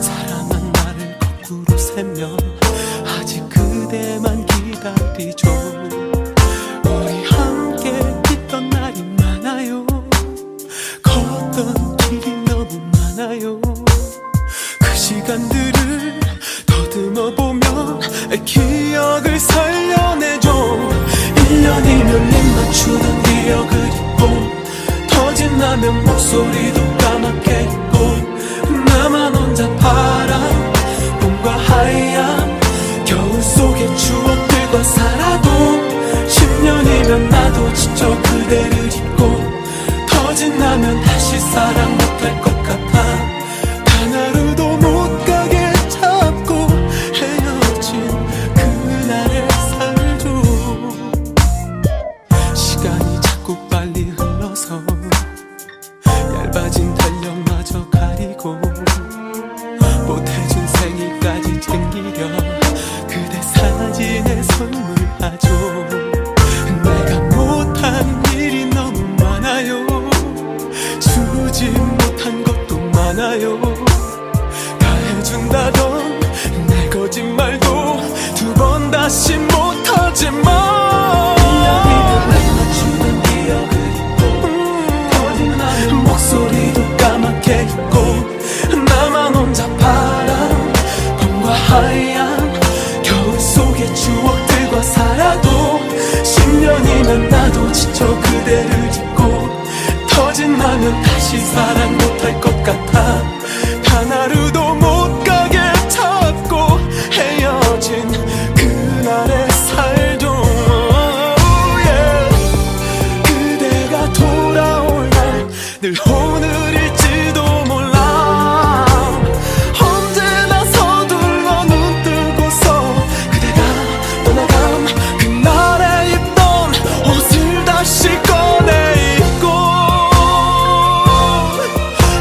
사랑한 나를 거꾸로 세면 아직 그대만 기다리죠. 우리 함께 있던 날이 많아요. 걷던 길이 너무 많아요. 그 시간들을 더듬어 보면 기억을 살려내죠. 1년이면 입 맞추는 기억을 잊고 터진 라면 목소리도 까맣게 잊고 나만 혼자 파란 봄과 하얀 겨울 속의 추억들과 살아도 10년이면 나도 지쳐 그대를 잊고 터진 라면 다시 사랑 못할 것 같아. 단 하루도 못 가게 잡고 헤어진 그날의 살도 시간이 자꾸 빨리 흘러서 얇아진 달력마저 가리고 못해준 생일까지 챙기려 그대 사진에 선물하죠. 내가 못한 일이 너무 많아요. 주지 못한 것도 많아요. 다 해준다던 내 거짓말도 두 번 다시 못하지만 목소리도 까맣게 잊고 나만 혼자 파란 봄과 하얀 겨울 속의 추억들과 살아도 10년이면 나도 지쳐 그대를 잊고 터진 라면 다시 사랑 못할 것 같아. 단 하루도 못 가게 잡고 헤어진 그날의 살도 그대가 돌아올 날 늘 오늘일지도 몰라. 언제나 서둘러 눈 뜨고서 그대가 떠나간 그날에 입던 옷을 다시 꺼내 입고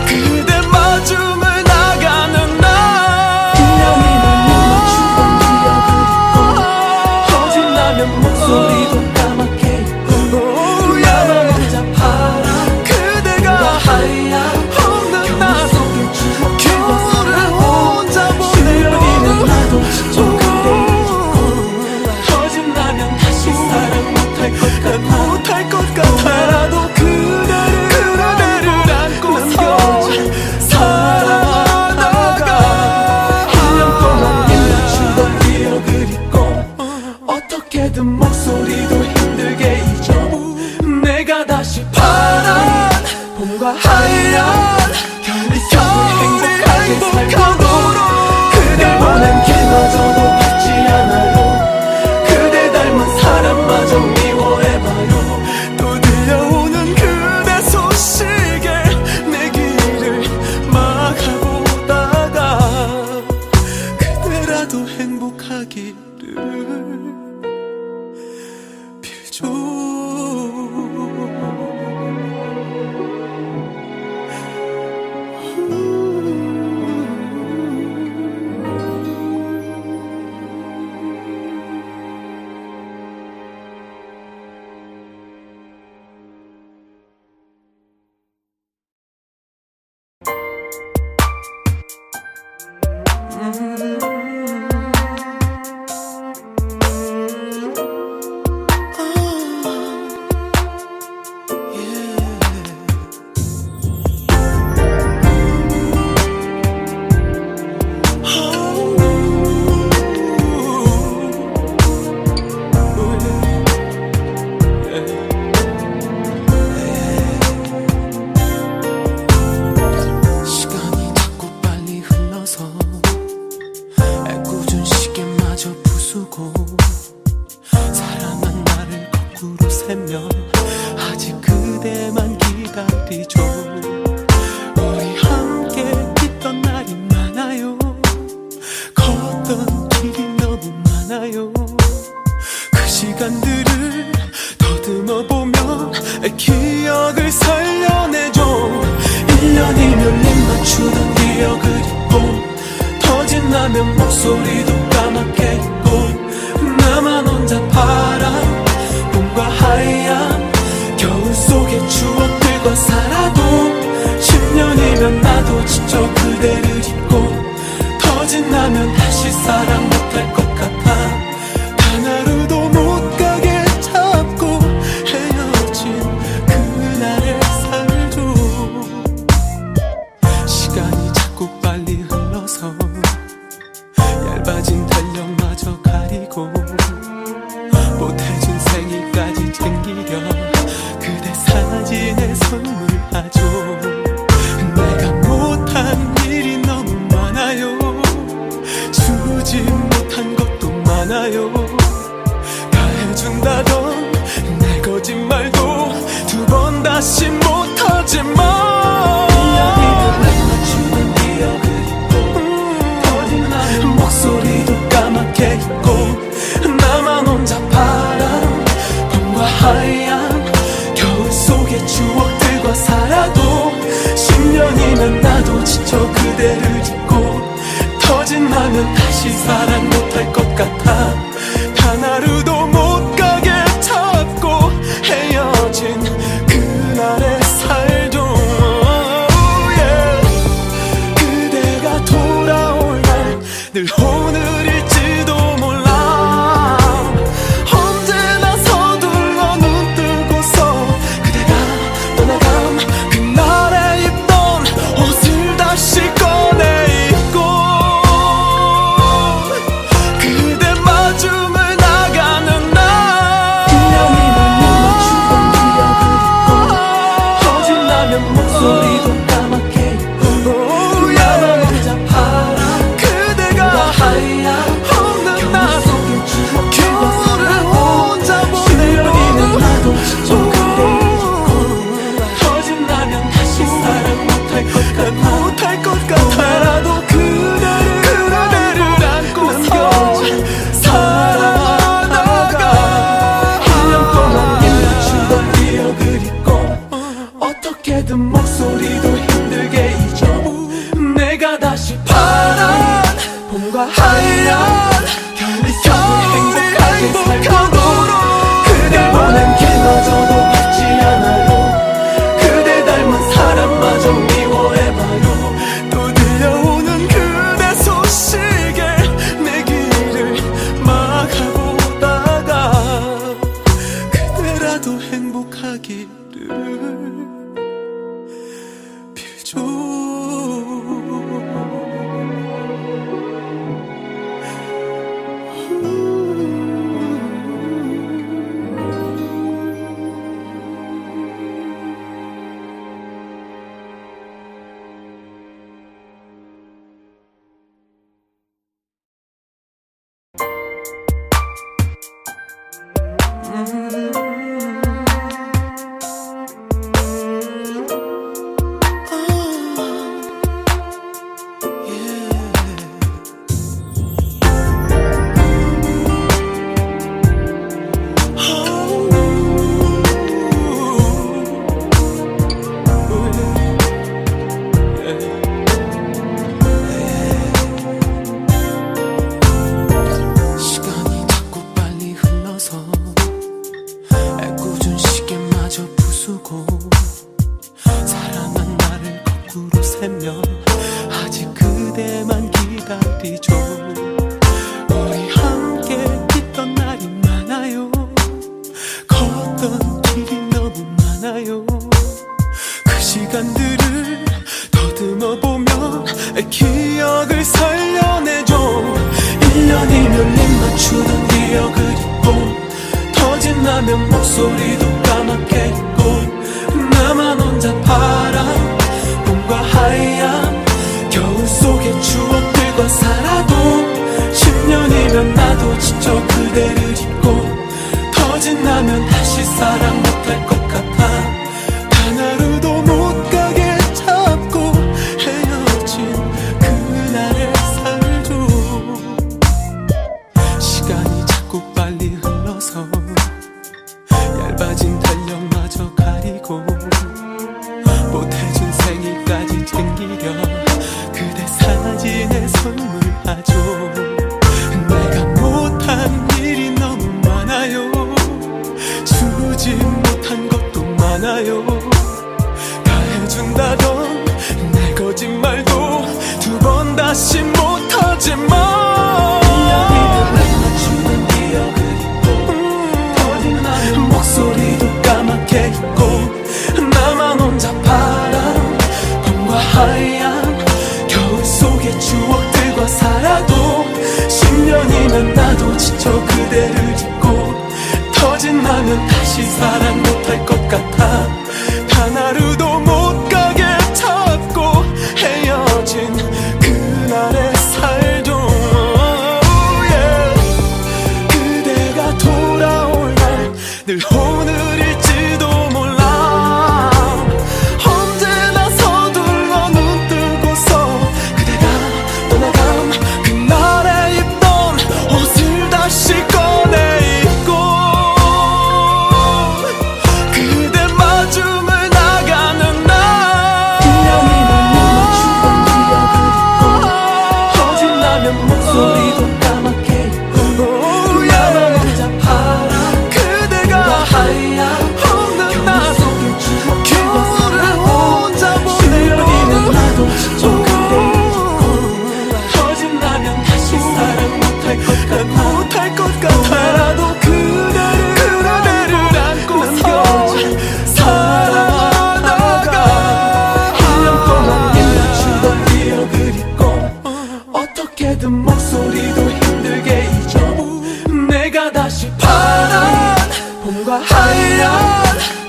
그대 마중을 나가는 날 1년이면 입 맞추던 기억을 잊고 터진 라면 목소리도 까맣게 잊고 나만 혼자 파란 그대가 없는 날 겨울을 혼자 보내고 10년이면 나도 지쳐 그대를 잊고 터진 라면 다시 사랑 못할 것 같아라도 그대를 안고서 살아가다가 1년 동안 입 맞추던 기억을 잊고 어떻게든 목소리도 힘들게 잊어. 내가 다시 파란 봄과 하얀 겨울이 행복하게 살도록 그댈 보낸 길마저도 받지 않아요. 그대 닮은 사람마저 미워해봐요. 또 들려오는 그대 소식에 내 길을 막아보다가 그대라도 행복하기를 빌죠. 시간이 자꾸 빨리 흘러서 애꿎은 시계마저 부수고 사랑한 나를 거꾸로 세면 아직 그대만 기다려 기다리죠. 우리 함께 있던 날이 많아요. 걷던 길이 너무 많아요. 그 시간들을 더듬어 보면 기억을 살려내죠. 1년이면 입 맞추던 기억을 잊고 터진다면 목소리도 까맣게 잊고 나만 혼자 파란 봄과 하얀 겨울 속의 추억들과 살아도 10년이면 나도 지쳐 그대를 잊고 터진다면 다시 사랑 못할 것 같아. 단 하루도 못 가게 잡고 헤어진 그날의 살도 시간이 자꾸 빨리 흘러서 얇아진 달력마저 가리고 못해준 생일까지 챙기려 그대 사진에 선물하죠. 내가 못한 일이 너무 많아요. 주지 못한 것도 많아요. 다 해준다던 내 거짓말도 두 번 다시 못하지만 목소리도 까맣게 잊고 나만 혼자 파란 봄과 하얀 겨울 속의 추억들과 살아도 10년이면 나도 지쳐 그대를 잊고 터진다면 다시 사랑 못할 것 같아. 단 하루도 못 가게 잡고 헤어진 그날의 살도 그대가 돌아올 날 늘 오늘일지도 몰라. 언제나 서둘러 눈 뜨고서 그대가 떠나간 그날에 입던 옷을 다시 꺼내 입고 그대 마중을 나가는 날 1년이면 입 맞추던 기억을 잊고 터진다면 목소리도 까맣게 잊고 나만 혼자 파란 하얀 없는 날 겨울을 혼자 보내고 나도 지쳐 그대를 잊고 터진다면 다시 사랑 못할 것 같아라도 그대를 안고서 살아나가. 1년 동안 입 맞추던 기억을 잊고 어떻게든 목소리도 힘들게 잊어. 내가 다시 파란 봄과 하얀 겨울이 행복하게 살도록 그댈 보낸 길마저도 받지 않아요. 그대 닮은 사람마저 미워해봐요. 또 들려오는 그대 소식에 내 길을 막아보다가 그대라도 행복하기를 빌죠. 사랑한 나를 거꾸로 세면 아직 그대만 기다리죠. 우리 함께 있던 날이 많아요. 걷던 길이 너무 많아요. 그 시간들을 더듬어 보면 기억을 살려내죠. 1년이면 입 맞추던 기억을 잊고 터진다면 목소리도 까맣게 잊고 나만 혼자 파란 봄과 하얀 겨울 속의 추억들과 살아도 10년이면 나도 지쳐 그대를 잊고 터진다면 다시 사랑 못할 것 같아. 단 하루도 얇아진 달력마저 가리고 못해준 생일까지 챙기려 그대 사진에 선물하죠. 내가 못한 일이 너무 많아요. 주지 못한 것도 많아요. 다 해준다던 내 거짓말도 두 번 다시 못하지만 목소리도 까맣게 잊고 나만 혼자 파란 봄과 하얀 겨울 속의 추억들과 살아도 10년이면 나도 지쳐 그대를 잊고 터진 라면 다시 사랑 못할 것 같아. 단 하루도 못 가게 잡고 헤어진 그날의 살도 그대가 돌아올 날 늘 오늘일지도 몰라. 언제나 서둘러 눈 뜨고서 그대가 떠나간 그날에 입던 옷을 다시 꺼내 입고 그대 마중을 나가는 날 1년이면 못 맞추던 기억을 잊고 터진 라면 목소리도 까맣게 잊고 나만 혼자 파란 그대가 없는 날 겨울을 혼자 보내고 10년이면 나도 지쳐 그대를 잊고 터진 라면 다시 사랑 못할 것 같아라도 그대를 안고서 살아나가 1년 동안 입맞추던 기억을 잊고 어떻게든 목소리도 힘들게 잊어 내가 다시 파란 봄과 하얀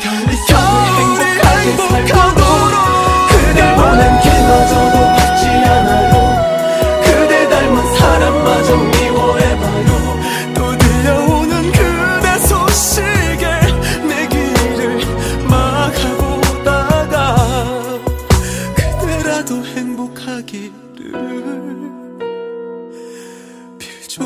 겨울이 행복하게 살도록 그댈 보낸 길마저도 받지 않아요. 그대 닮은 사람마저 미워해봐요. 또 들려오는 그대 소식에 내 길을 막아보다가 그대라도 행복하기를 빌죠.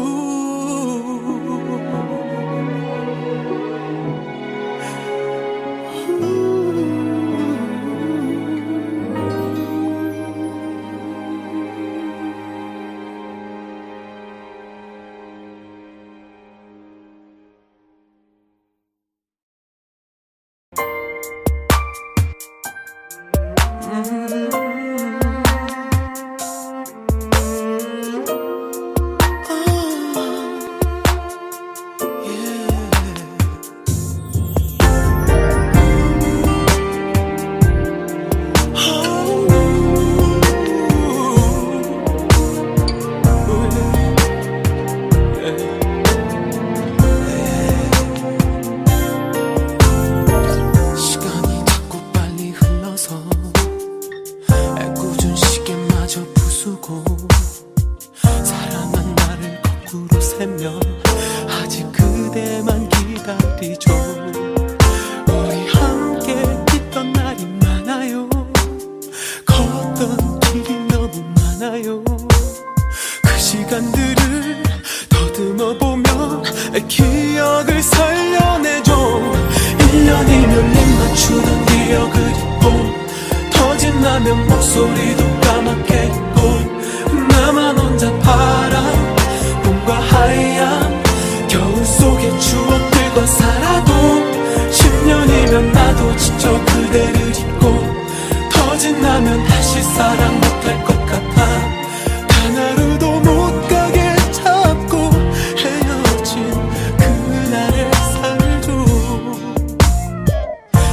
시간이 자꾸 빨리 흘러서 애꿎은 시계마저 부수고 사랑한 나를 거꾸로 세며 아직 그대만 기다리죠. 우리 함께 있던 날이 많아요. 걷던 길이 너무 많아요. 그 시간들을 더듬어 보면 기억을 살려내죠. 1년이면 입 맞추던 기억을 잊고 터진 라면 목소리도 까맣게 잊고 나만 혼자 파란 봄과 하얀 겨울 속의 추억들과 살아도 10년이면 나도 지쳐 그대를 잊고 터진 라면 다시 사랑 못할 것 같아. 단 하루도 못 가게 잡고 헤어진 그날의 살도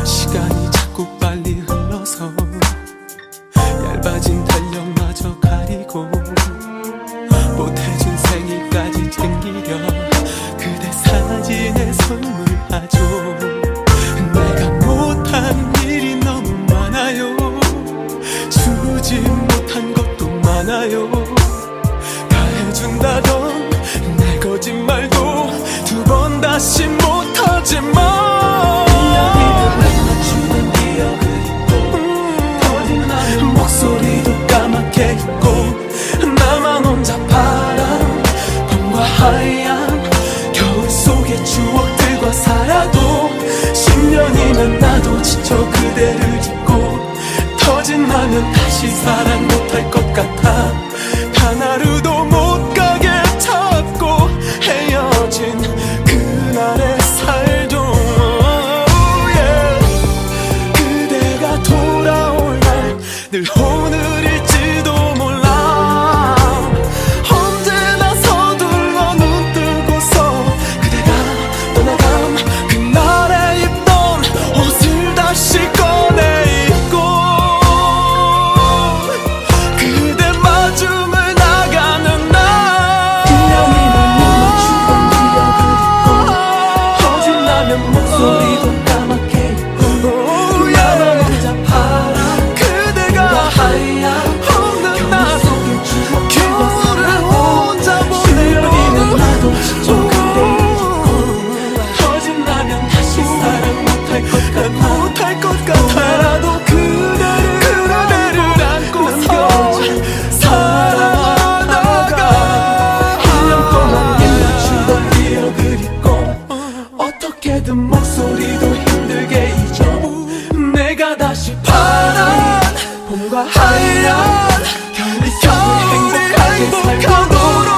시간이 자꾸 빨리 흘러서 얇아진 달력마저 가리고 못해준 생일까지 챙기려 그대 사진에 선물하죠. 10년이면 나도 지쳐 그대를 잊고 터진 나면 다시 사랑 못할 것 같아. 단 하루도 못 가게 잡고 헤어진 그날의 살도 그대가 돌아올 날 늘 오늘일지도 몰라. 언제나 서둘러 눈 뜨고서 그대가 떠나감 그날에 입던 옷을 다시 꺼내 입고 그대 마중을 나가는 날 1년이면 눈 맞추던 기억을 잊고 터진다면 목소리도 까맣게 잊고 나만 혼자 바람 그대가 하얀 없는 날 겨울을 혼자 보내고 10년이면 나도 지쳐 그대를 잊고 터진다면 다시 사랑 못할 것 같아라도 그대를 안고서 살아나가 1년 동안 입맞추던 기억을 잊고 어떻게든 목소리도 힘들게 잊어. 내가 다시 파란 봄과 하얀 겨울이 행복하도록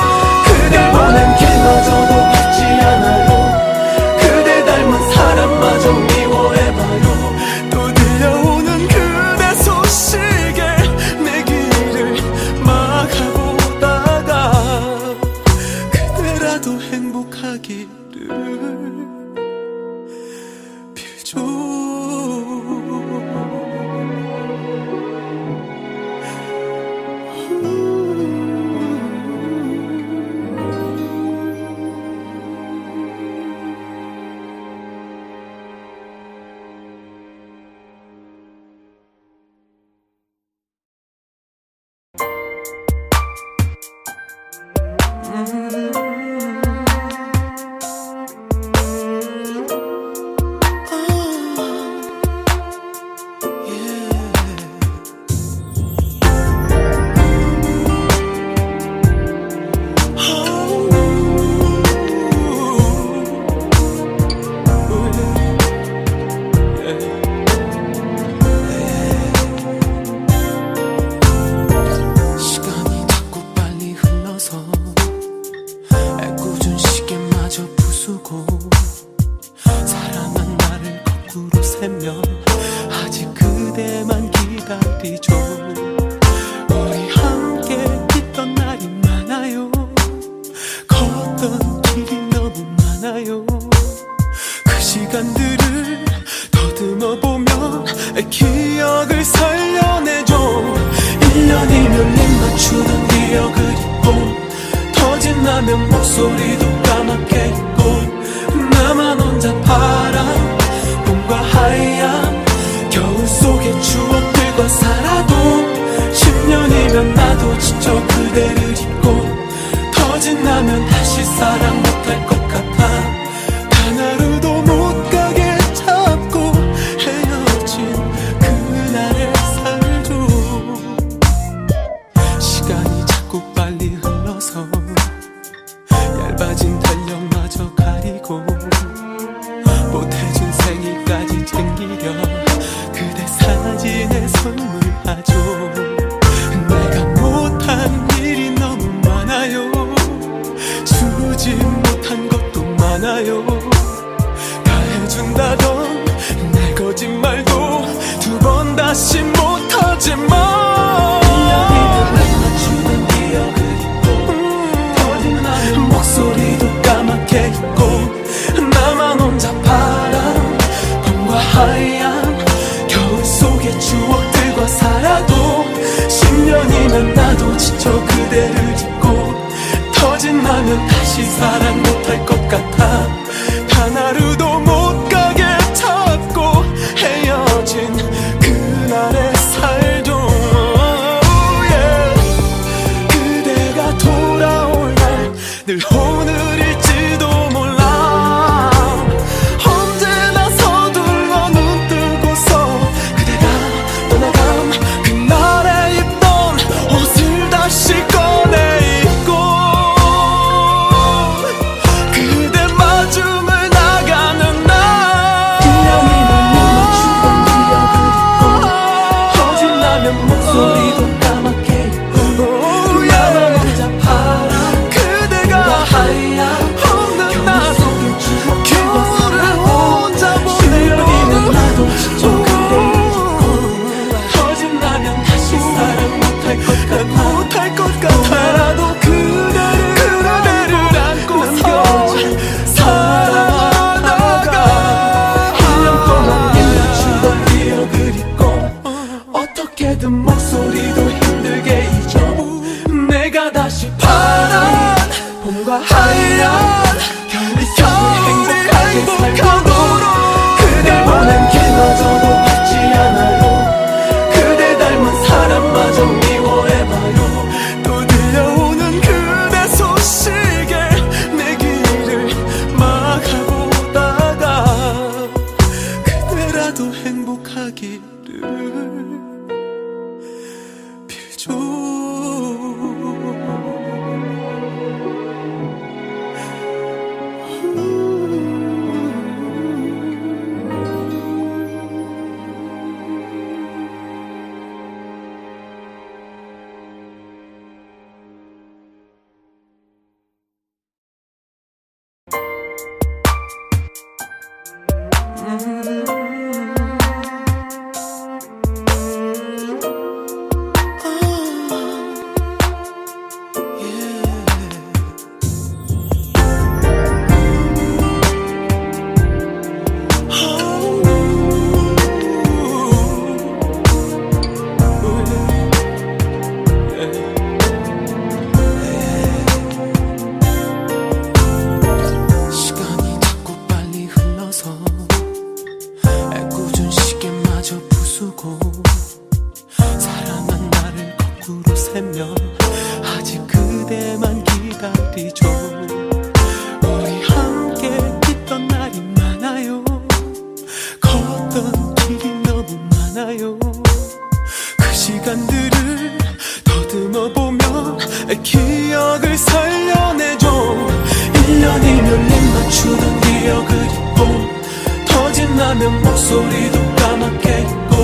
그대 보낸 길마저도 받지 않아요. 그대 닮은 사람마저 미워해봐요. 또 들려오는 그대 소식에 내 길을 막아보다가 그대라도 행복하기를 빌죠. 시간이 자꾸 빨리 흘러서 애꿎은 시계마저 부수고 사랑한 나를 거꾸로 세면 아직 그대만 기다리죠. 우리 함께 있던 날이 많아요. 걷던 길이 너무 많아요. 그 시간들을 더듬어 보면 기억을 살려내죠. 1년이면 입 맞추던 기억을 잊고 터진 나면 목소리도 까맣게 잊고 나만 혼자 파란 봄과 하얀 겨울 속의 추억들과 살아도 10년이면 나도 지쳐 그대를 잊고 터진 나면 다시 사랑 못할 것 같아. 단 하루도 못 가게 잡고 헤어진 그날의 살도 시간이 자꾸 빨리 흘러서 얇아진 달력마저 가리고 못해준 생일까지 챙기려 그대 사진에 선물하죠. 내가 못한 일이 너무 많아요. 주지 못한 것도 많아요. 다 해준다던 내 거짓말도 두 번 다시 못하지만 1년이면 날 맞추는 기억을 잊고 터진 나의 목소리도 까맣게 잊고 나만 혼자 파란 봄과 하얀 겨울 속의 추억들과 살아도 10년이면 나도 지쳐 그대를 잊고 터진 나면 다시 사랑 못할 것 같아. 단 하루도 못 가게 잡고 헤어진 그날의 살도 그대가 돌아올 날 늘 오늘일지도 몰라. 언제나 서둘러 눈 뜨고서 그대가 떠나감 그날에 입던 옷을 다시 꺼내 입고 그대 마중 그대라도 행복하기를 빌죠. 사랑한 나를 거꾸로 세면 아직 그대만 기다리죠. 우리 함께 있던 날이 많아요. 걷던 길이 너무 많아요. 그 시간들을 더듬어 보면 기억을 살려내죠. 1년이면 입 맞추던 기억을 잊고 터진 라면 목소리도 까맣게 잊고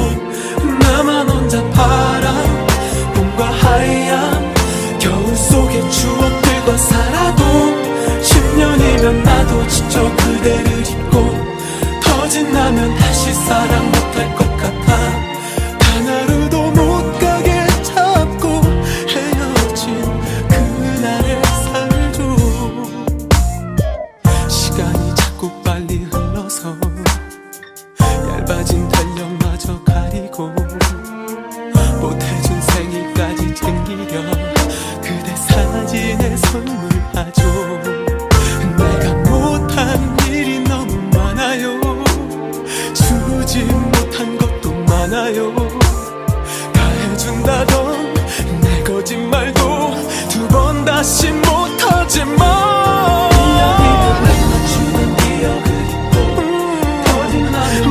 나만 혼자 파란 봄과 하얀 겨울 속의 추억들과 살아도 10년이면 나도 지쳐 그대를 잊고 터진 라면 다시 사랑 못할 것 같아. 단 하루도 못 가게 잡고 헤어진 그날의 살도 시간이 자꾸 빨리 흘러서 얇아진 달력마저 가리고 못해준 생일까지 챙기려 그대 사진에 선물하죠. 내가 못한 일이 너무 많아요. 주지 못한 것도 많아요. 다 해준다던 내 거짓말도 두 번 다시 못하지만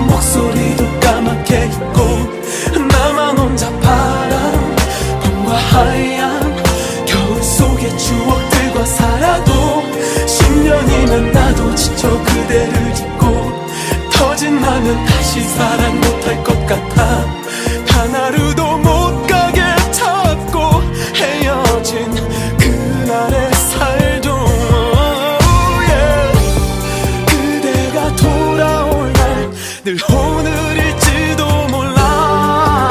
목소리도 까맣게 잊고 나만 혼자 파란 봄과 하얀 겨울 속의 추억들과 살아도 10년이면 나도 지쳐 그대를 잊고 터진 라면 다시 사랑 못할 것 같아. 단 하루도 못 가게 잡고 헤어진 그날의 살도 그대가 돌아올 날 늘 오늘일지도 몰라.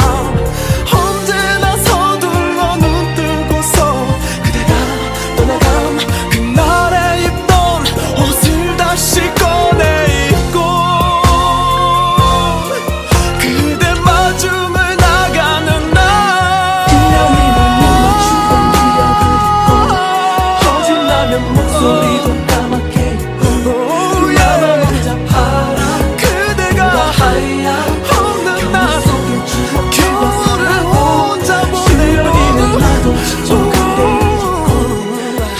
언제나 서둘러 눈 뜨고서 그대가 떠나간 그날에 입던 옷을 다시 꺼내 입고 그대 마중을 나가는 날 1년이면 입 맞추던 기억을 잊고 터진 라면 목소리도 까맣게 잊고 나만 혼자 파란 없는 날 겨울을 혼자 보내고 지쳐 그대를 잊고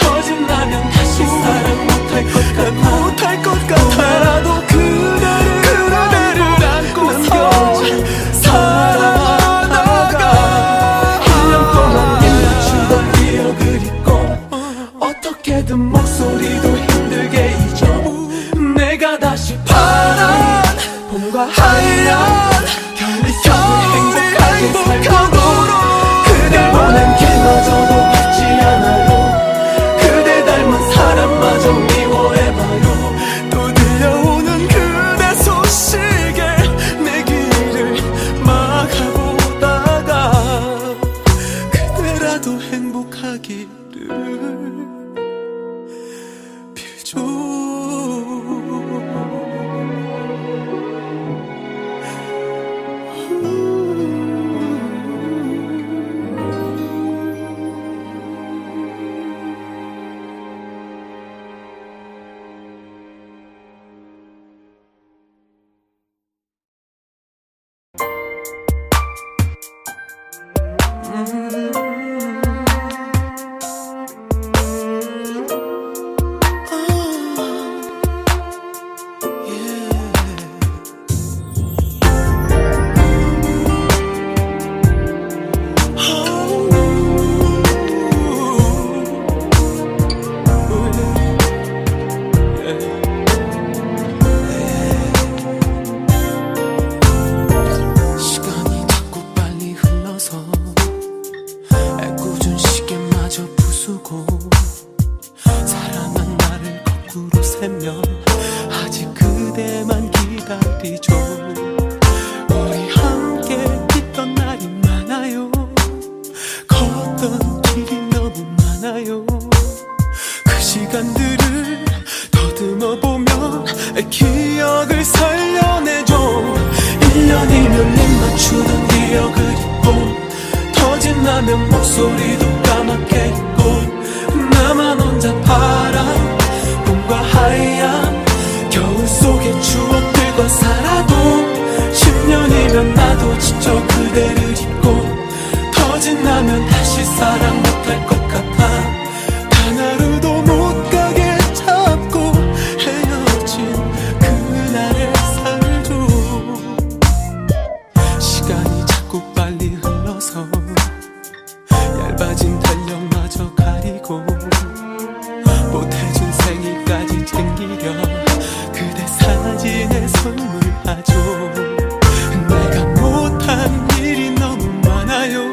터진 라면 다시 사랑 못할 것 같아라도 그대를 안고서 살아나가 1년 동안 입 맞추던 기억을 잊고 어떻게든 목소리도 힘들게 잊어 내가 다시 파란 봄과 하얀 겨울이 행복하게 살도록 그댈 보낸 길마저도 받지 않아요. 그대 닮은 사람마저 미워해봐요. 또 들려오는 그대 소식에 내 길을 막아보다가 그대라도 행복하기를 빌죠. 지나면 목소리도 까맣게 있고 나만 혼자 파란 봄과 하얀 겨울 속의 추억들과 살아도 10년이면 나도 지쳐 그대를 잊고 터진다면 다시 사랑 못할 것 같아 단 하루도 못 가게 잡고 헤어진 그날의 살도 시간이 자꾸 빨리 흘러서 얇아진 달력마저 가리고 못해준 생일까지 챙기려 그대 사진에 선물하죠 내가 못한 일이 너무 많아요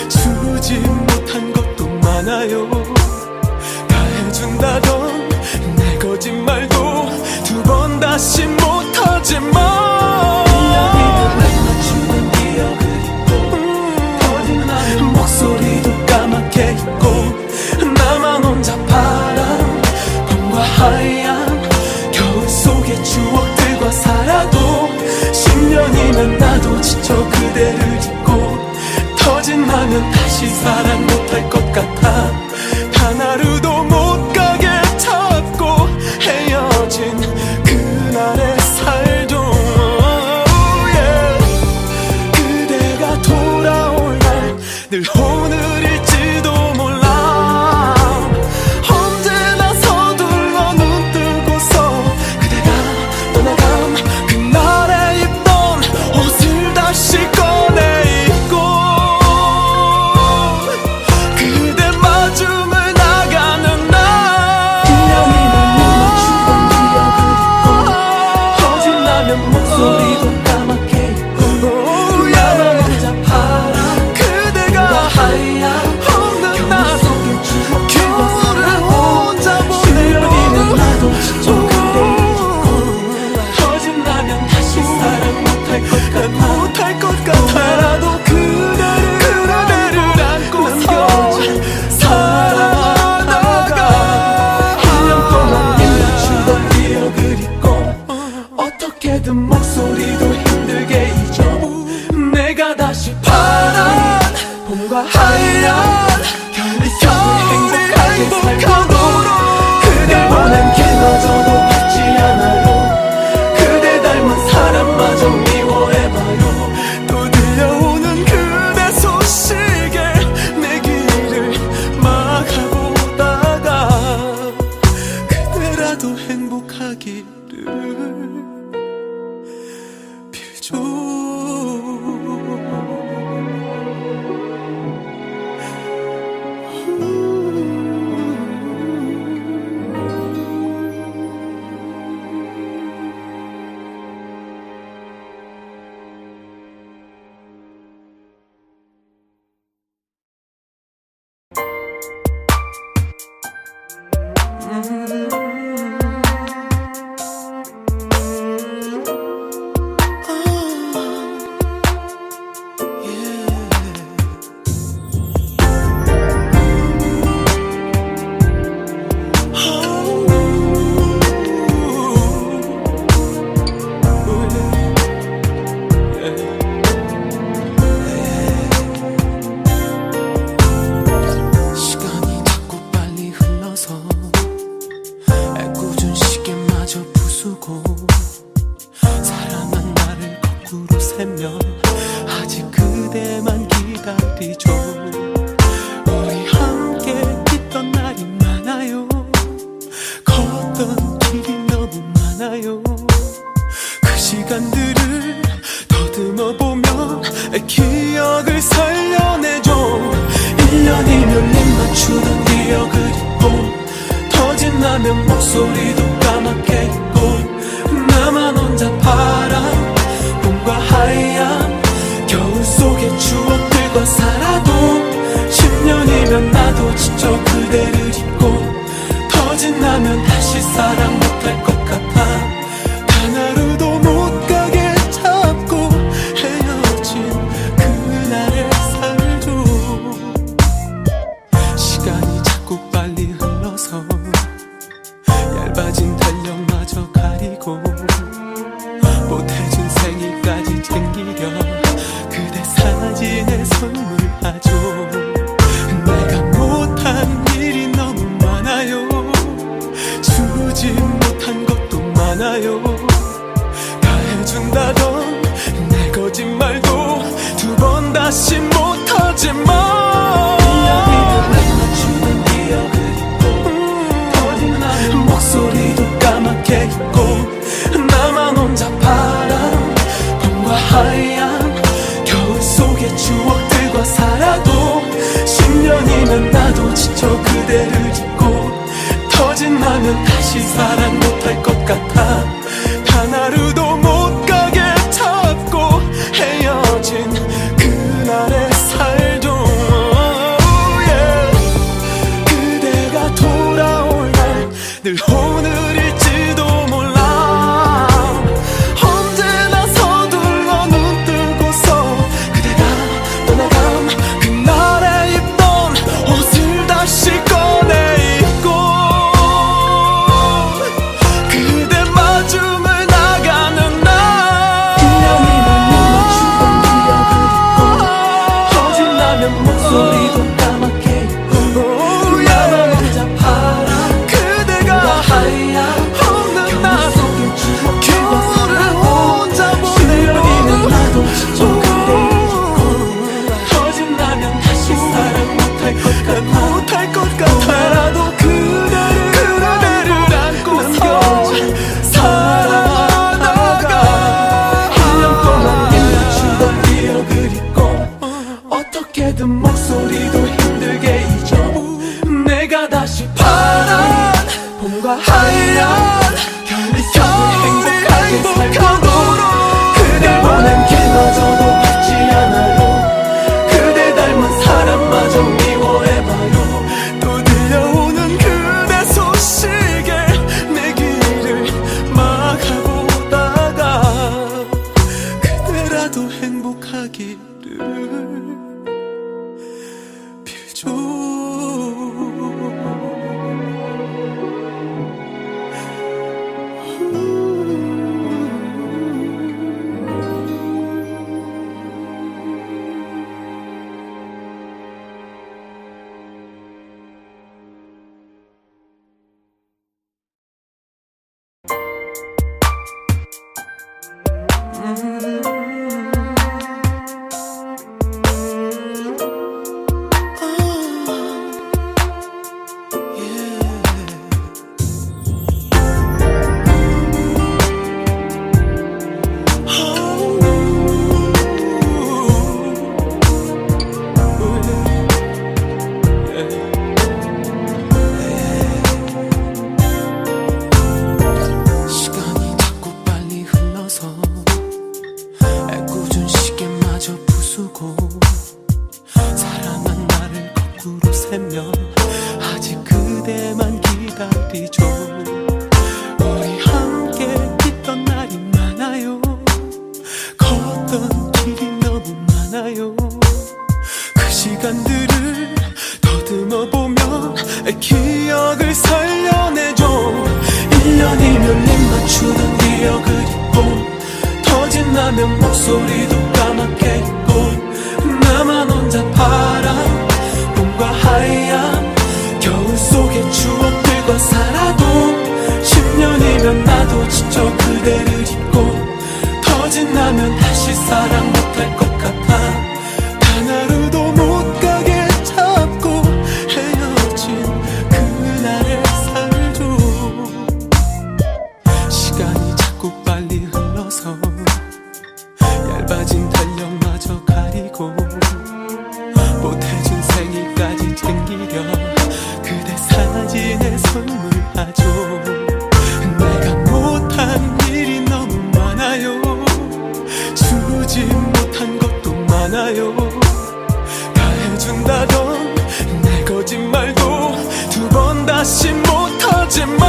주지 못한 것도 많아요 다 해준다던 내 거짓말도 두 번 다시 못하지만 1년이면 날 맞추는 기억을 잊고 터진 목소리도 까맣게 있고 나만 혼자 파란 봄과 하얀 겨울 속의 추억들과 살아도 10년이면 나도 지쳐 그대를 잊고 터진다면 다시 사랑 못할 것 같아 단 하루도 못 가게 잡고 헤어진 그날의 살도 그대가 돌아올 날 늘 오늘일지도 몰라 언제나 서둘러 눈 뜨고서 그대가 떠나간 그날에 입던 옷을 다시 꺼내 입고 그대 마중을 나가는 날 1년이면 눈 맞추던 기억을 잊고 터진다면 목소리도 까맣게 있고 나만 혼자 파란 그대가 하얀 없는 날 겨울을 혼자 보내고 10년이면 나도 지쳐 그대를 잊고 터진다면 다시 사랑 못할 것 같아라도 그대를 안고서 살아나가 1년 동안 밀려주던 기억을 잊고 어떻게든 목소리도 힘들게 잊어 내가 다시 파란 봄과 하얀 겨울 행복하게 살고 그댈 보낸 길마저도 받지 않아요 그대 닮은 사람마저 미워해봐요 또 들려오는 그대 소식에 내 길을 막아보다가 그대라도 행복하기를 빌죠 시간이 자꾸 빨리 흘러서 애꿎은 시계마저 부수고 사랑한 나를 거꾸로 세면 아직 그대만 기다리죠 우리 함께 있던 날이 많아요 걷던 길이 너무 많아요 그 시간들을 더듬어 보면 기억을 살려내죠 1년이면 입 맞추는 기억을 잊고 터진다면 목소리도 까맣게 있고 나만 혼자 파란 봄과 하얀 겨울 속의 추억들과 살아도 10년이면 나도 지쳐 그대를 잊고 터진다면 다시 사랑 못할 것 같아 단 하루도 못 가게 잡고 헤어진 그날의 살도 시간이 자꾸 빨리 흘러서 얇아진 해준다던 내 거짓말도 두 번 다시 못하지만 1년이면 날 맞추는 기억을 잊고 거짓말은 목소리도 까맣게 잊고 나만 혼자 파란 봄과 하얀 겨울 속의 추억들과 살아도 10년이면 나도 지쳐 그대를 잊고 터진다면 다시 사랑 못할 것 같아 단 하루도 못 가게 잡고 헤어진 그날의 살도 그대가 돌아올 날 늘 오늘일지도 몰라 언제나 서둘러 눈 뜨고서 그대가 떠나간 그날에 입던 옷을 다시 꺼내 입고 그대 마중을 나가는 날 1년이면 못 맞추던 기억을 잊고 터진다면 목소리도 까맣게 잊고 나만 혼자 파란 그대가 하얀 없는 날 겨울을 혼자 보내고 10년이면 나도 지쳐 그대를 잊고 터진다면 다시 사랑 못할 것 같아라도 그대를 안고서 살아나가 1년 동안 입맞추던 기억을 잊고 어떻게든 목소리도 힘들게 잊어 내가 다시 파란 봄과 하얀 겨울이 행복하게 살도록 그댈 보낸 길마저도 받지 않아요 그대 닮은 사람마저 미워해봐요 또 들려오는 그대 소식에 내 길을 막아보다가 그대라도 행복하기를 빌죠 시간이 자꾸 빨리 흘러서 애꿎은 시계마저 부수고 사랑한 나를 거꾸로 세면 아직 그대만 기다리죠 우리 함께 있던 날이 많아요 걷던 길이 너무 많아요 그 시간들을 더듬어 보면 기억을 살려내죠 1년이면 입 맞추던 기억을 잊고 터진다면 목소리도 까맣게 잊고 나만 혼자 파란 봄과 하얀 겨울 속의 추억들과 살아도 10년이면 나도 지쳐 그대를 잊고 터진다면 다시 사랑 못할 것 같아 단 하루도 못 가게 잡고 헤어진 그날의 살도 시간이 자꾸 빨리 흘러서 얇아진 달력마저 가리고 못해준 생일까지 챙기려 그대 사진에 선물하죠 내가 못한 일이 너무 많아요 주지 못한 것도 많아요 다 해준다던 내 거짓말도 두 번 다시 못하지만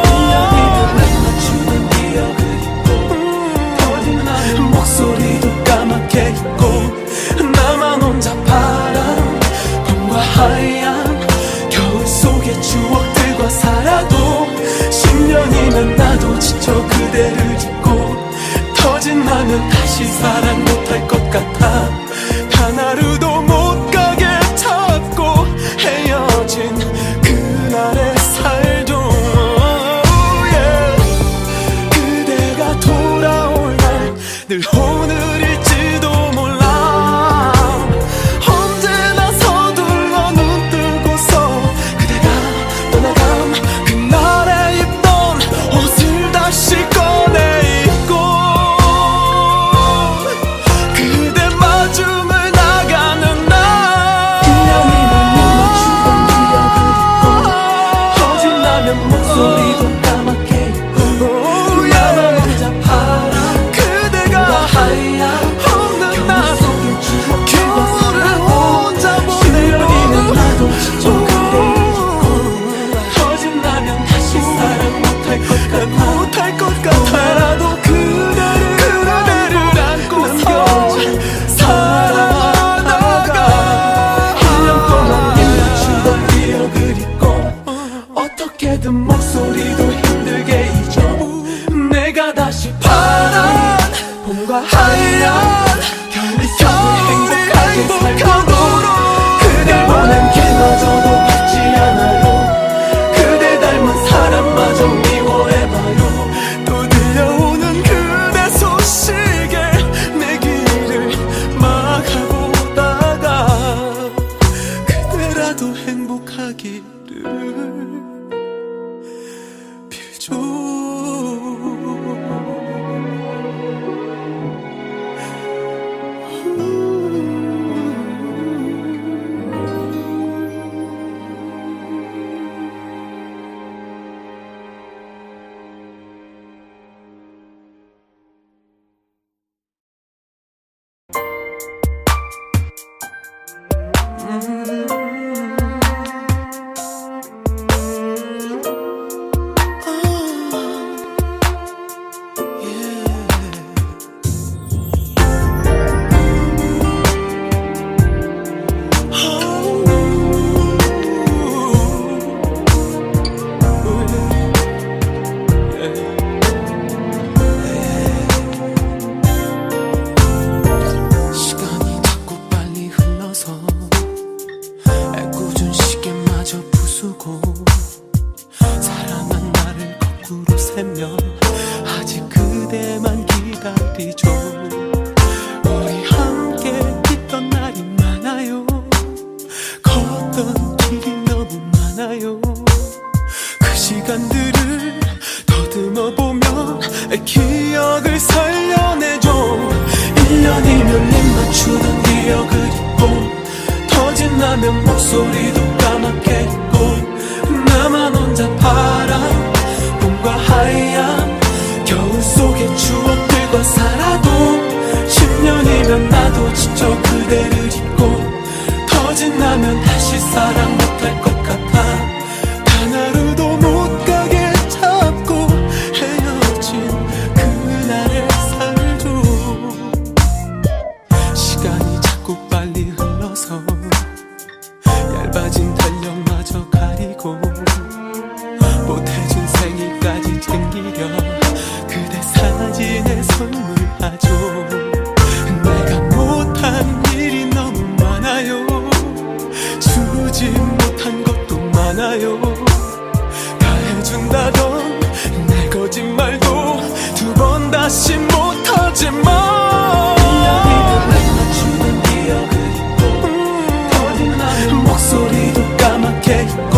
1년이면 날 맞추는 기억을 잊고 터진다면 목소리도 까맣게 잊고 나만 혼자 파란 봄과 하얀 겨울 속의 추억들과 살아도 10년이면 나도 지쳐 그대를 잊고 터진다면 다시 사랑 못할 것 같아 단 하루도 못 가게 잡고 헤어진 그날의 살도 그대가 돌아올 날 늘 오늘일지도 몰라. 언제나 서둘러 눈 뜨고서 그대가 떠나간 그날에 입던 옷을 다시 꺼내 입고 그대 마중을 나가는 날 1년이면 못 맞추던 기억을 잊고 거짓나면 목소리도 까맣게 있고 나만 혼자 파란 그대가 없는 날 겨울을 혼자 보내고 나도 지쳐 그대 잊고 거짓나면 다시 사랑 못할 것 같아라도 그대를 안고서 살아나가 1년 동안 입 맞추던 기억을 잊고 어떻게든 목소리도 힘들게 잊어 내가 다시 파란 봄과 하얀 겨울이 행복하도록 그댈 보낸 길마저도 받지 않아요. 그대 닮은 사람마저 미워해봐요. 또 들려오는 그대 소식에 내 길을 막아보다가 그대라도 행복하기를 빌죠. 시간이 자꾸 빨리 흘러서 애꿎은 시계마저 부수고 사랑한 나를 거꾸로 세며 아직 그대만 기다리죠. 우리 함께 있던 날이 많아요. 걷던 길이 너무 많아요. 그 시간들을 더듬어 보면 기억을 살려내죠. 1년이면 입 맞추던 기억을 잊고 터진다면 목소리도 까맣게 있고 나만 혼자 파란 봄과 하얀 겨울 속의 추억들과 살아도 10년이면 나도 지쳐 그대를 잊고 터진다면 다시 사랑 못할 것 같아. 단 하루도 못 가게 잡고 헤어진 그날의 살도 시간이 자꾸 빨리 흘러서 얇아진 달력마저 가리고 못해준 생일까지 챙기려 그대 사진에 선물하죠. 내가 못한 일이 너무 많아요. 주지 못한 것도 많아요. 다 해준다던 내 거짓말도 두 번 다시 못하지만 목소리도 까맣게 있고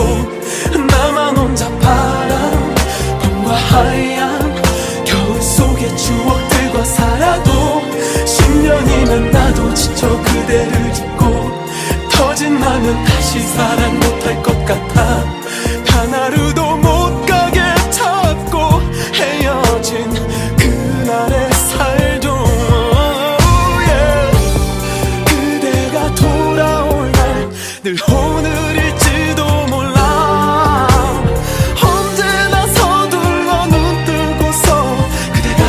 나만 혼자 파란 봄과 하얀 겨울 속의 추억들과 살아도 10년이면 나도 지쳐 그대를 잊고 터진다면 다시 사랑 못할 것 같아. 단 하루도 못 가게 잡고 헤어진 그날의 살도 그대가 돌아올 날 늘 오늘일지도 몰라. 언제나 서둘러 눈 뜨고서 그대가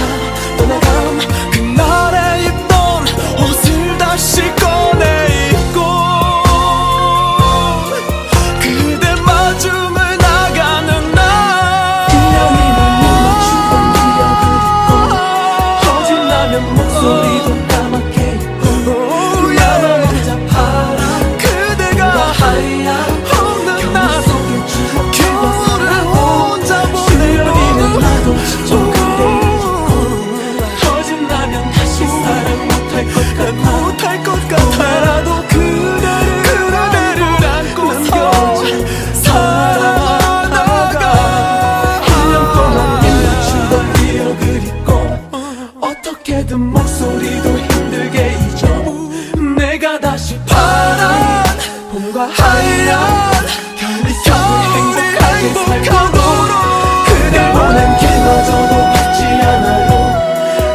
떠나간 그날에 입던 옷을 다시 꺼내 입고 그대 마중을 나가는 목소리도 힘들게 잊어. 내가 다시 파란 봄과 하얀 겨울이 행복하도록 그댈 보낸 길마저도 받지 않아요.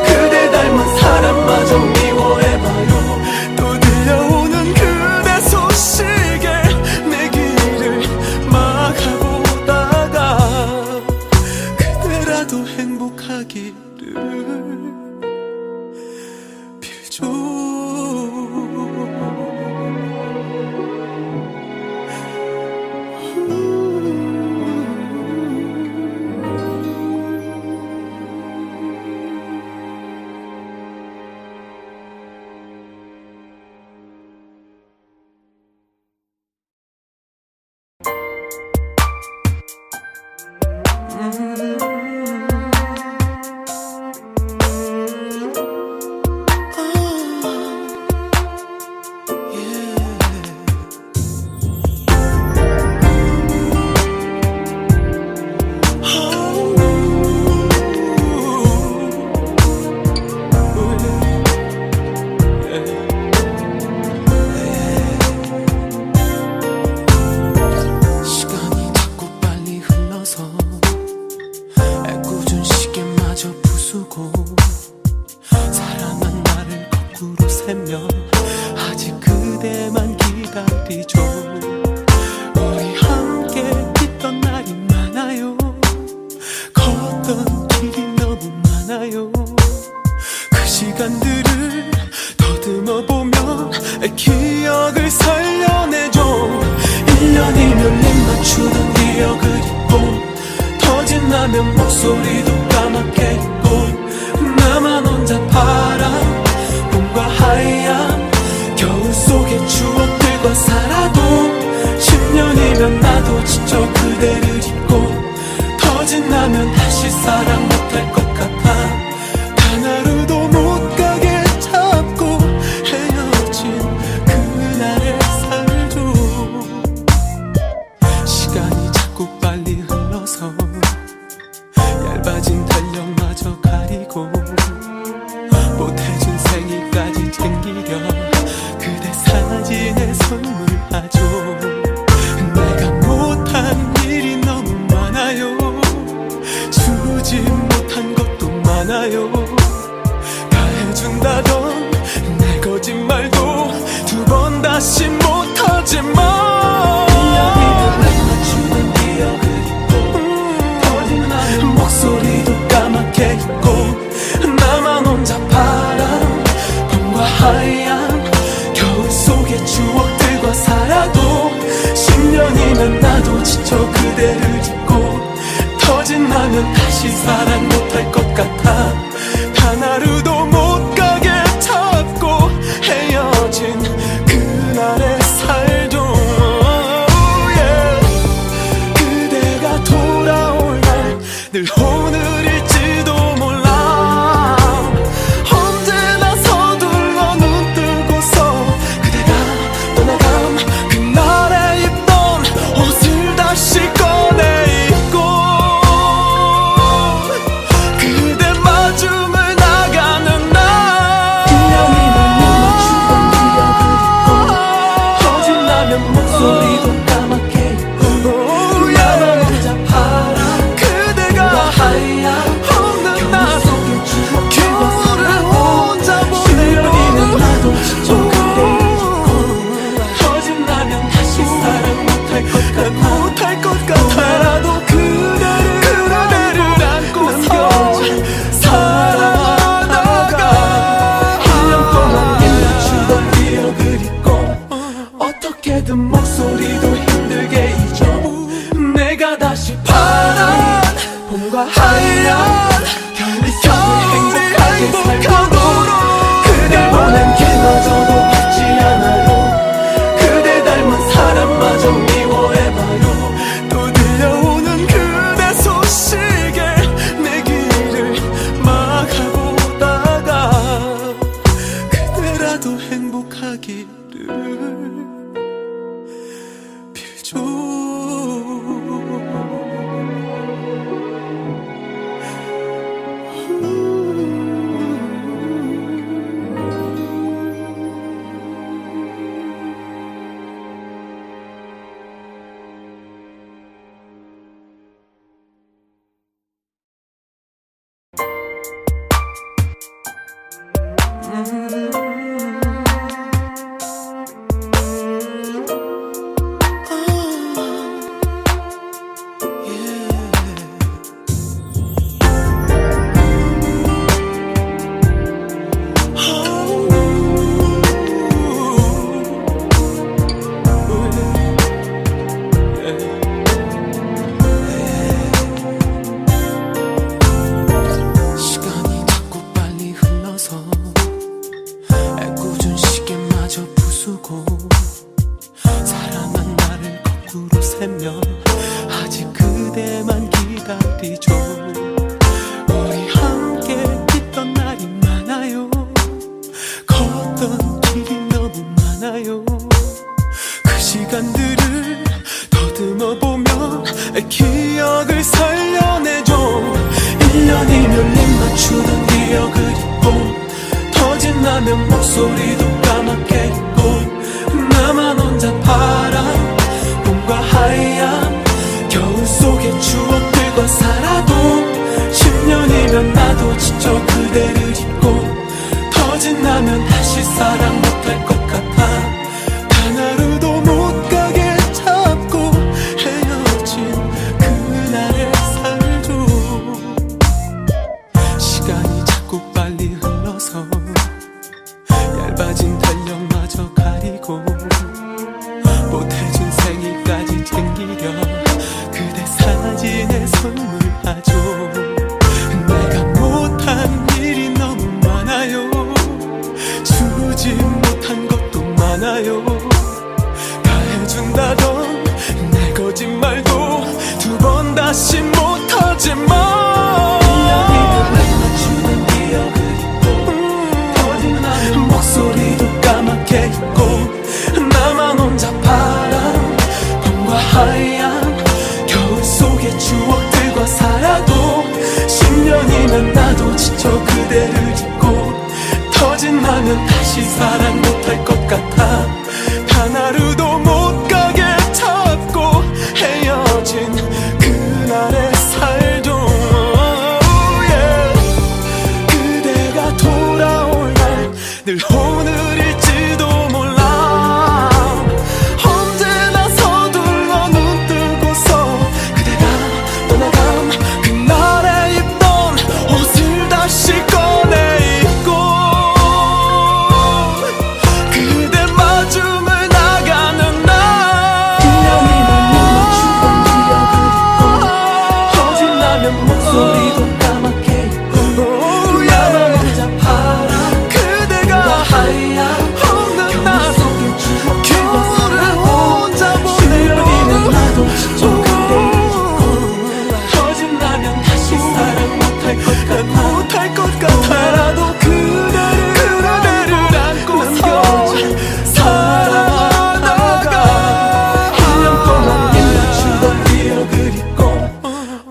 그대 닮은 사람마저 미워해봐요. 또 들려오는 그대 소식에 내 길을 막아보다가 그대라도 행복하기를 빌죠. 사랑한 나를 거꾸로 세면 아직 그대만 기다리죠. 우리 함께 있던 날이 많아요. 걷던 길이 너무 많아요. 그 시간들을 더듬어 보면 기억을 살려내죠. 1년이면 입 맞추는 기억을 잊고 터진 라면 목소리도 까맣게 잊고 나만 혼자 파란 봄과 하얀 겨울 속의 추억들과 살아도 10년이면 나도 지쳐 그대를 잊고 터진 라면 다시 사랑 못할 것 같아. 단 하루도 못 가게 잡고 헤어진 그날의 살도 시간이 자꾸 빨리 흘러서 얇아진 달력마저 가리고 못해준 생일까지 챙기려 그대 사진에 선물하죠. 내가 못한 일이 너무 많아요. 주지 못한 것도 많아요. 다 해준다던 내 거짓말도 두 번 다시 못하지만 목소리도 까맣게 잊고 나만 혼자 파란 봄과 하얀 겨울 속의 추억들과 살아도 10년이면 나도 지쳐 그대를 잊고 터진 라면 다시 사랑 못할 것 같아. 단 하루도 못 가게 잡고 헤어진 그날의 살도 그대가 돌아올 날 늘 오늘일지도 몰라. 언제나 서둘러 눈 뜨고서 그대가 떠나간 그날에 입던 옷을 다시 꺼내 입고 그대 마주 사랑한 나를 거꾸로 세면 아직 그대만 기다리죠. 우리 함께 있던 날이 많아요. 걷던 길이 너무 많아요. 그 시간들을 더듬어 보면 기억을 살려내죠. 1년이면 입 맞추는 기억을 잊고 터진 라면 목소리도 까맣게 잊고 나만 혼자 파란 봄과 하얀 겨울 속의 추억들과 살아도 10년이면 나도 지쳐 그대를 잊고 터진 라면 다시 사랑 못할 것 같아. 단 하루도 못 가게 잡고 헤어진 그날의 살도 시간이 자꾸 빨리 흘러서 얇아진 달력마저 가리고 못해준 생일까지 챙기려 그대 사진에 선물하죠. 내가 못한 일이 너무 많아요. 주지 못한 것도 많아요. 다 해준다던 내 거짓말도 두 번 다시 못하지만 목소리도 까맣게 잊고 나만 혼자 파란 봄과 하얀 겨울 속의 추억들과 살아도 10년이면 나도 지쳐 그대를 잊고 터진 라면 다시 사랑 못할 것 같아. 단 하루도 못 가게 잡고 헤어진 그날의 살도 그대가 돌아올 날 늘 오늘일지도 몰라. 언제나 서둘러 눈 뜨고서 그대가 떠나간 그날에 입던 옷을 다시 꺼내 입고 그대 마중을 나가는 날 1년이면 입 맞추던 기억을 잊고 터진 라면 목소리도 까맣게 잊고 나만 혼자 파란 없는 날 겨울을 혼자 보내고 나도 지쳐 그대를 잊고 터진다면 다시 사랑 못할 것 같아라도 그대를 안고서 살아나가. 1년 동안 입 맞추던 기억을 잊고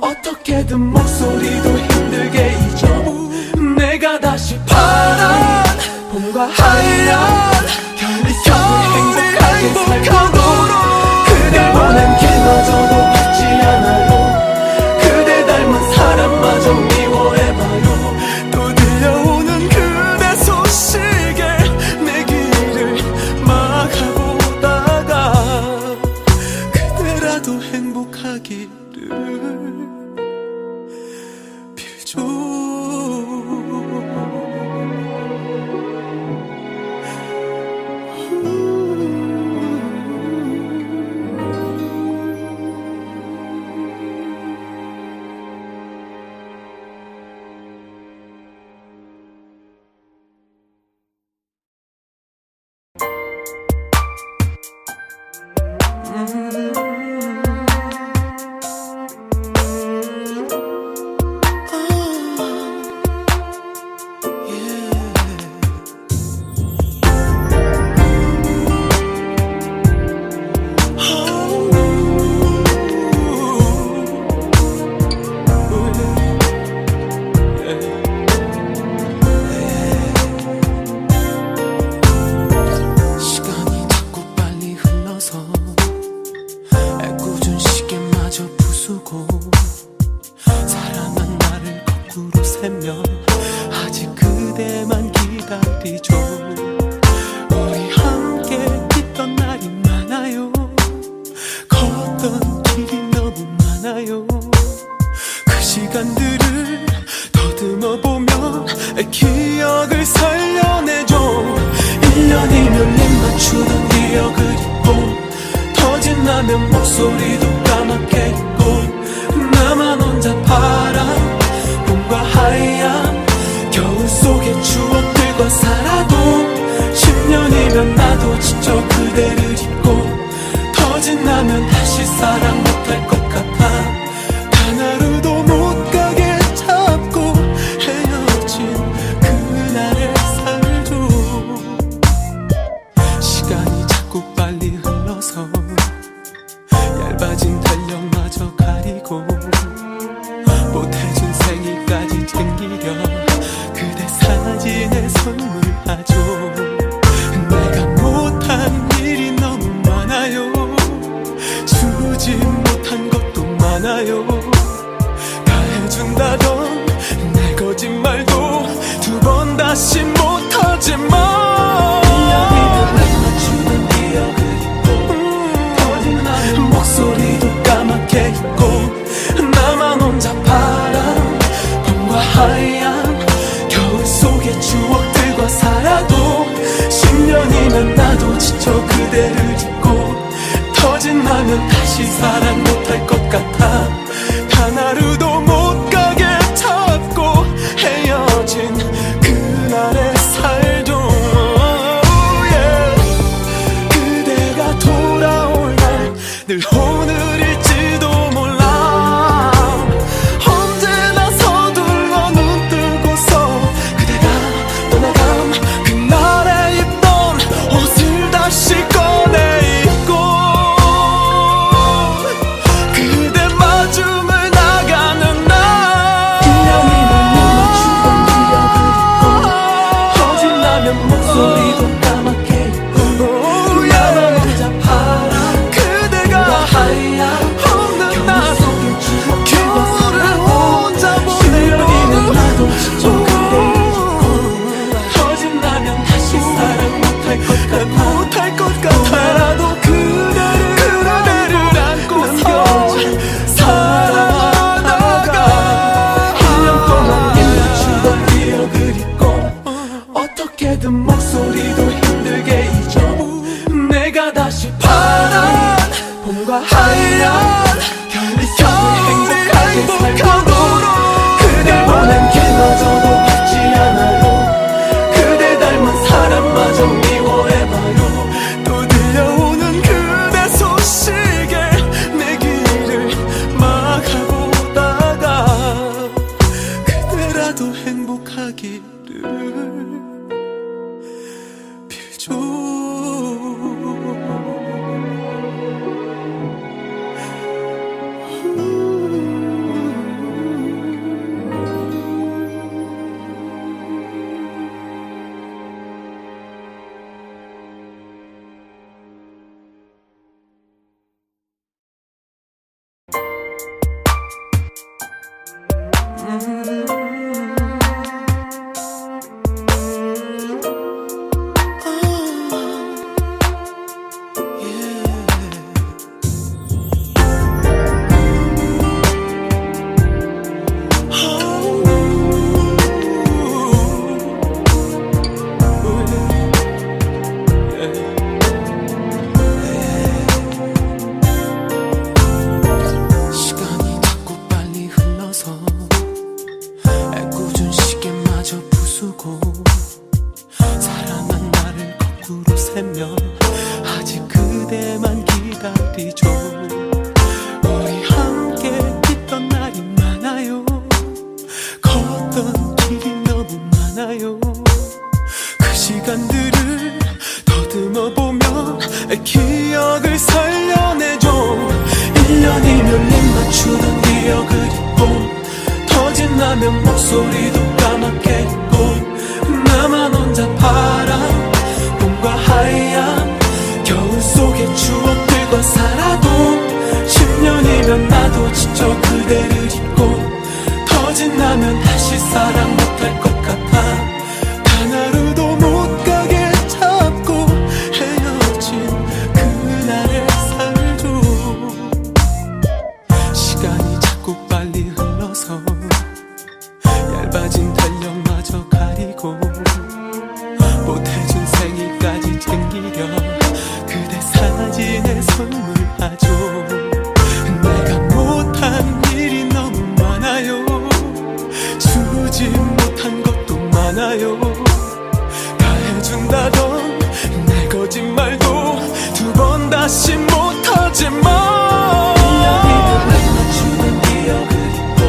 어떻게든 목소리도 힘들게 잊어. 내가 다시 파란 봄과 하얀 겨울이 행복하게 살도록 그댈 보낸 길마저도 받지 않아요. 그대 닮은 사람마저 미워해봐요. 또 들려오는 그대 소식에 내 길을 막아보다가 그대라도 행복하기를 빌죠. 시간이 자꾸 빨리 흘러서 말이죠. 우리 함께 있던 날이 많아요. 걷던 길이 너무 많아요. 그 시간들을 더듬어 보면 기억을 살려내죠. 1년이면 입 맞추던 기억을 잊고 터진다면 목소리도 까맣게 잊고 나만 혼자 파란 봄과 하얀 겨울 속의 추억들과 살아도 10년이면 나도 지쳐 그대를 잊고 터진다면 다시 사랑 못할 것 같아. 단 하루도 못 가게 잡고 헤어진 그날의 살도 시간이 자꾸 빨리 흘러서 얇아진 달력마저 가리고 못해준 생일까지 챙기려 그대 사진에 선물하죠. 내가 못한 일이 너무 많아요. 주지 못한 것도 많아요. 다 해준다던 내 거짓말도 두 번 다시 못하지만 1년이면 날 맞추던 기억을 잊고 터진다면 목소리도 까맣게 잊고 나만 혼자 파란 봄과 하얀 겨울 속의 추억들과 살아도 10년이면 나도 지쳐 그대를 잊고 터진다면 다시 사랑 못할 것 같아. 단 하루도 못 가게 잡고 헤어진 그날의 살도 그대가 돌아올 날 늘 오늘일지도 몰라. 언제나 서둘러 눈 뜨고서 그대가 떠나간 그날에 입던 옷을 다시 꺼내 입고 그대 마중을 나가는 날 1년이면 눈 맞추던 기억을 잊고 터진다면 목소리도 까맣게 잊고 나만 혼자 파란 그대가 하얀 없는 날 겨울을 혼자 보내고 10년이면 나도 지쳐 그대를 잊고 터진다면 다시 사랑 못할 것 같아라도 그대를 안고서 살아나가. 1년 동안 입 맞추던 기억을 잊고 어떻게든 목소리도 힘들게 잊어. 내가 다시 파란 봄과 하얀 겨울 속을 행복하게 살도록 그댈 보낸 길마저도 잊지 않아요. 그대 닮은 사람마저 미워해봐요. 또 들려오는 그대 소식에 내 길을 막아보다가 그대라도 행복하기를 빌죠. 사랑한 나를 거꾸로 세며 아직 그대만 기다리죠. 우리 함께 있던 날이 많아요. 걷던 길이 너무 많아요. 그 시간들을 더듬어 보면 기억을 살려내죠. 1년이면 입 맞추던 기억을 잊고 터진다면 목소리도 까맣게 잊고 나만 혼자 파란 봄과 하얀 겨울 속의 추억들과 살아도 10년이면 나도 지쳐 그대를 잊고 터진다면 다시 사랑 못할 것 같아. 단 하루도 못 가 오히려 그대 사진에 선물하죠. 내가 못한 일이 너무 많아요. 주지 못한 것도 많아요. 다 해준다던 내 거짓말도 두 번 다시 못하지만 1년이면 날 맞추는 기억을 잊고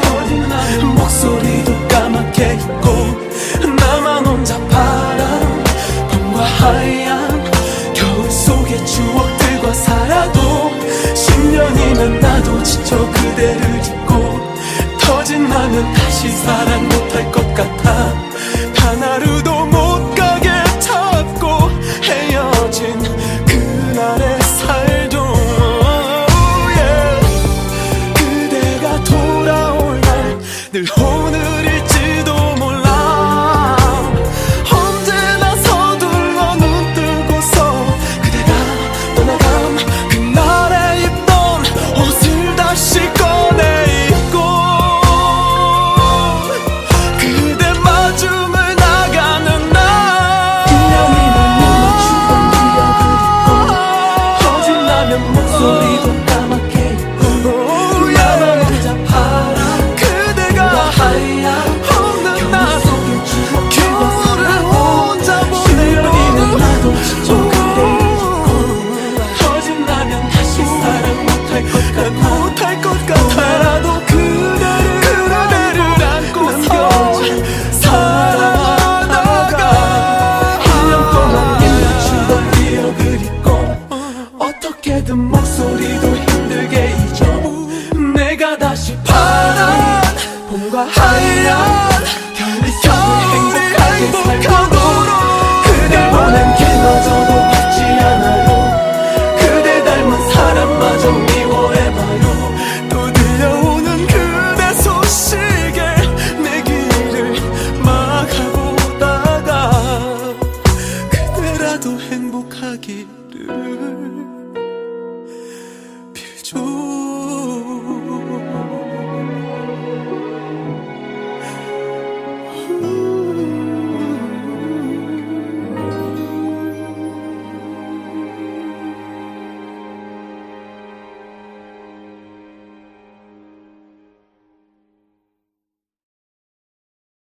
거짓말은 목소리도 까맣게 잊고 나만 혼자 파란 봄과 하얀 겨울 속의 추억들과 살아도 10년이면 나도 지쳐 그대를 잊고 터진다면 다시 사랑 못할 것 같아. 단 하루도 못 가게 잡고 헤어진 그날의 살도 그대가 돌아올 날 늘 오늘일지도 몰라. 언제나 서둘러 눈 뜨고서 그대가 떠나간 그날에 입던 옷을 다시 꺼내 입고 그대 마중을 나가는 날 1년이면 눈 맞추던 기억을 잊고 거짓나면 목소리도 까맣게 잊고 나만 혼자 파란 그대가 하얀 없는 날 겨울을 혼자 보내고 10년이면 나도 지쳐 그대를 잊고 거짓나면 다시 사랑 못할 것 같아라도 그대를 안고서 살아가다가 1년 동안 입맞추던 기억을 잊고 어떻게든 목소리도 힘들게 잊어. 내가 다시 파란 봄과 하얀 겨울이 행복하게 살고도 그댈 보낸 길마저도 받지 않아요. 그대 닮은 사람마저 미워해봐요. 또 들려오는 그대 소식에 내 길을 막아보다가 그대라도 행복하기를 빌죠.